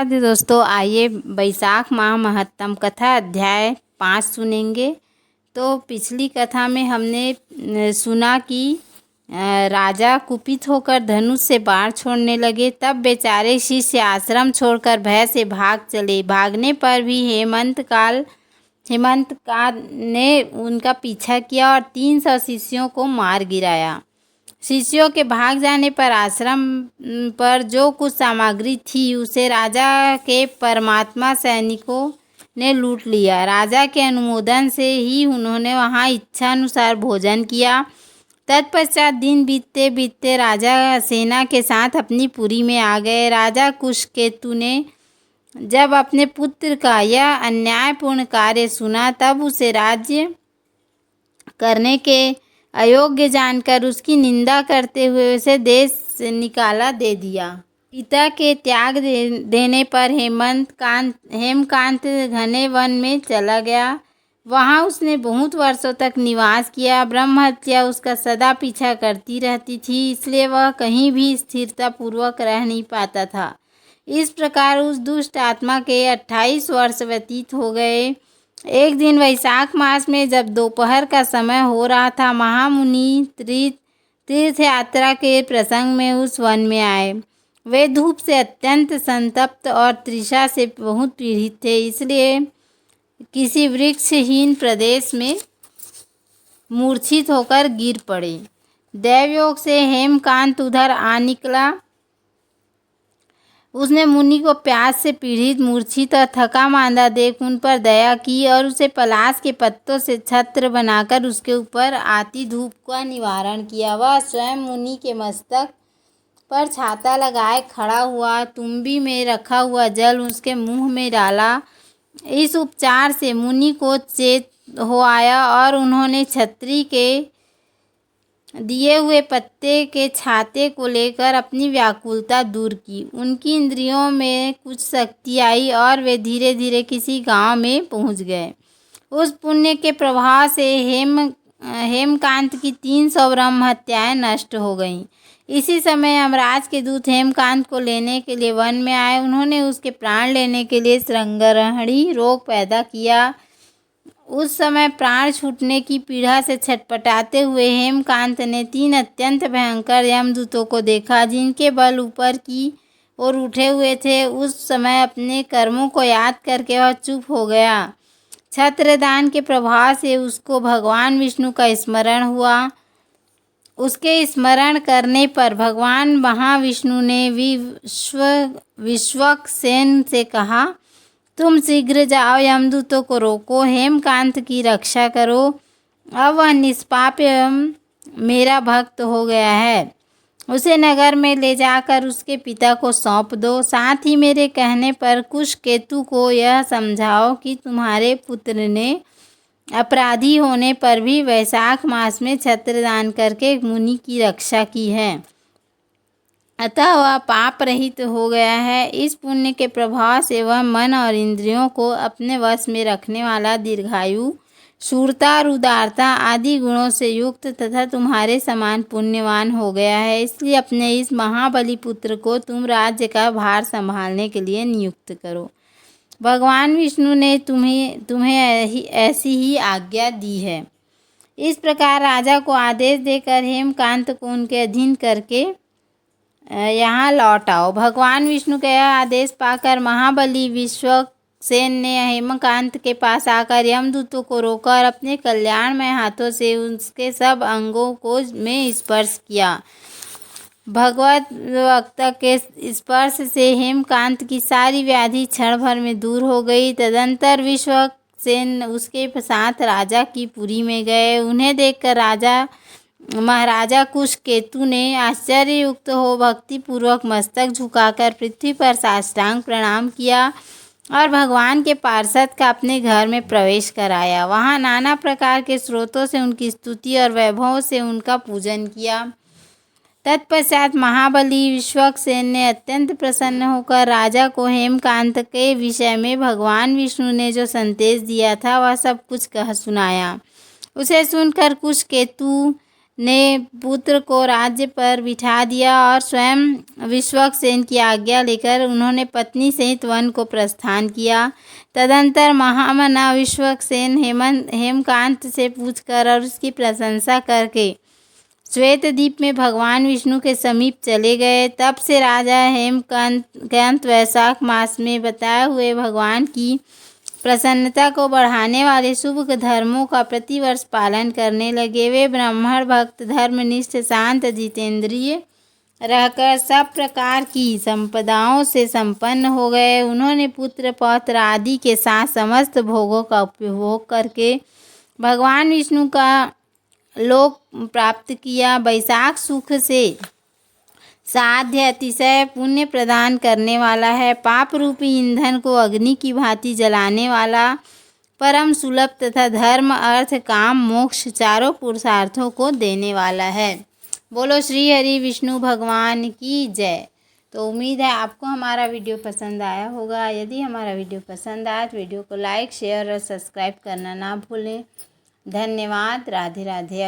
राधे दोस्तों, आइए बैसाख माह महत्तम कथा अध्याय 5 सुनेंगे। तो पिछली कथा में हमने सुना कि राजा कुपित होकर धनुष से बाण छोड़ने लगे। तब बेचारे शिष्य आश्रम छोड़कर भय से भाग चले। भागने पर भी हेमंत का ने उनका पीछा किया और 300 शिष्यों को मार गिराया। शिष्यों के भाग जाने पर आश्रम पर जो कुछ सामग्री थी उसे राजा के परमात्मा सैनिकों ने लूट लिया। राजा के अनुमोदन से ही उन्होंने वहां इच्छानुसार भोजन किया। तत्पश्चात दिन बीतते बीतते राजा सेना के साथ अपनी पुरी में आ गए। राजा कुशकेतु ने जब अपने पुत्र का यह अन्यायपूर्ण कार्य सुना तब उसे राज्य करने के अयोग्य जानकर उसकी निंदा करते हुए उसे देश से निकाला दे दिया। पिता के त्याग देने पर हेमकांत घने वन में चला गया। वहां उसने बहुत वर्षों तक निवास किया। ब्रह्महत्या उसका सदा पीछा करती रहती थी, इसलिए वह कहीं भी स्थिरता पूर्वक रह नहीं पाता था। इस प्रकार उस दुष्ट आत्मा के 28 वर्ष व्यतीत हो गए। एक दिन वैशाख मास में जब दोपहर का समय हो रहा था, महामुनि तीर्थ यात्रा के प्रसंग में उस वन में आए। वे धूप से अत्यंत संतप्त और तृषा से बहुत पीड़ित थे, इसलिए किसी वृक्षहीन प्रदेश में मूर्छित होकर गिर पड़े। दैवयोग से हेमकांत उधर आ निकला। उसने मुनि को प्यास से पीड़ित, मूर्छित और थका मांदा देख उन पर दया की और उसे पलाश के पत्तों से छत्र बनाकर उसके ऊपर आती धूप का निवारण किया। वह स्वयं मुनि के मस्तक पर छाता लगाए खड़ा हुआ, तुम्बी में रखा हुआ जल उसके मुंह में डाला। इस उपचार से मुनि को चेत हो आया और उन्होंने छत्री के दिए हुए पत्ते के छाते को लेकर अपनी व्याकुलता दूर की। उनकी इंद्रियों में कुछ शक्ति आई और वे धीरे धीरे किसी गांव में पहुंच गए। उस पुण्य के प्रभाव से हेमकांत की 300 ब्रह्म हत्याएं नष्ट हो गईं। इसी समय यमराज के दूत हेमकांत को लेने के लिए वन में आए। उन्होंने उसके प्राण लेने के लिए श्रृंगग्रहणी रोग पैदा किया। उस समय प्राण छूटने की पीड़ा से छटपटाते हुए हेमकांत ने 3 अत्यंत भयंकर यमदूतों को देखा, जिनके बल ऊपर की ओर उठे हुए थे। उस समय अपने कर्मों को याद करके वह चुप हो गया। छत्रदान के प्रभाव से उसको भगवान विष्णु का स्मरण हुआ। उसके स्मरण करने पर भगवान महाविष्णु ने विश्वक्सेन से कहा, तुम शीघ्र जाओ, यमदूतों को रोको, हेमकांत की रक्षा करो। अब वह निष्पाप एवं मेरा भक्त हो गया है। उसे नगर में ले जाकर उसके पिता को सौंप दो। साथ ही मेरे कहने पर कुशकेतु को यह समझाओ कि तुम्हारे पुत्र ने अपराधी होने पर भी वैशाख मास में छत्रदान करके मुनि की रक्षा की है, अतः वह पाप रहित हो गया है। इस पुण्य के प्रभाव से वह मन और इंद्रियों को अपने वश में रखने वाला, दीर्घायु, शूरता और उदारता आदि गुणों से युक्त तथा तुम्हारे समान पुण्यवान हो गया है। इसलिए अपने इस महाबली पुत्र को तुम राज्य का भार संभालने के लिए नियुक्त करो। भगवान विष्णु ने तुम्हें ऐसी ही आज्ञा दी है। इस प्रकार राजा को आदेश देकर हेमकांत को उनके अधीन करके यहाँ लौट आओ। भगवान विष्णु का यह आदेश पाकर महाबली विश्वक्सेन ने हेमकांत के पास आकर यमदूतों को रोका और अपने कल्याणमय हाथों से उसके सब अंगों को में स्पर्श किया। भगवत वक्ता के स्पर्श से हेमकांत की सारी व्याधि क्षण भर में दूर हो गई। तदंतर विश्वक्सेन उसके साथ राजा की पुरी में गए। उन्हें देखकर महाराजा कुशकेतु ने आश्चर्ययुक्त हो भक्ति पूर्वक मस्तक झुकाकर पृथ्वी पर साष्टांग प्रणाम किया और भगवान के पार्षद का अपने घर में प्रवेश कराया। वहां नाना प्रकार के स्रोतों से उनकी स्तुति और वैभव से उनका पूजन किया। तत्पश्चात महाबली विश्वक्सेन ने अत्यंत प्रसन्न होकर राजा को हेमकांत के विषय में भगवान विष्णु ने जो संदेश दिया था वह सब कुछ कह सुनाया। उसे सुनकर कुशकेतु ने पुत्र को राज्य पर बिठा दिया और स्वयं विश्वक्सेन की आज्ञा लेकर उन्होंने पत्नी सहित वन को प्रस्थान किया। तदंतर महामना विश्वक्सेन हेमकांत से पूछकर और उसकी प्रशंसा करके श्वेतद्वीप में भगवान विष्णु के समीप चले गए। तब से राजा हेमकांत वैशाख मास में बताए हुए भगवान की प्रसन्नता को बढ़ाने वाले शुभ धर्मों का प्रतिवर्ष पालन करने लगे। वे ब्राह्मण भक्त, धर्मनिष्ठ, शांत, जितेंद्रिय रहकर सब प्रकार की संपदाओं से संपन्न हो गए। उन्होंने पुत्र पौत्र आदि के साथ समस्त भोगों का उपभोग करके भगवान विष्णु का लोक प्राप्त किया। वैशाख सुख से साध्य अतिशय पुण्य प्रदान करने वाला है। पाप रूपी ईंधन को अग्नि की भांति जलाने वाला, परम सुलभ तथा धर्म, अर्थ, काम, मोक्ष चारों पुरुषार्थों को देने वाला है। बोलो श्री हरि विष्णु भगवान की जय। तो उम्मीद है आपको हमारा वीडियो पसंद आया होगा। यदि हमारा वीडियो पसंद आया तो वीडियो को लाइक, शेयर और सब्सक्राइब करना ना भूलें। धन्यवाद। राधे राधे।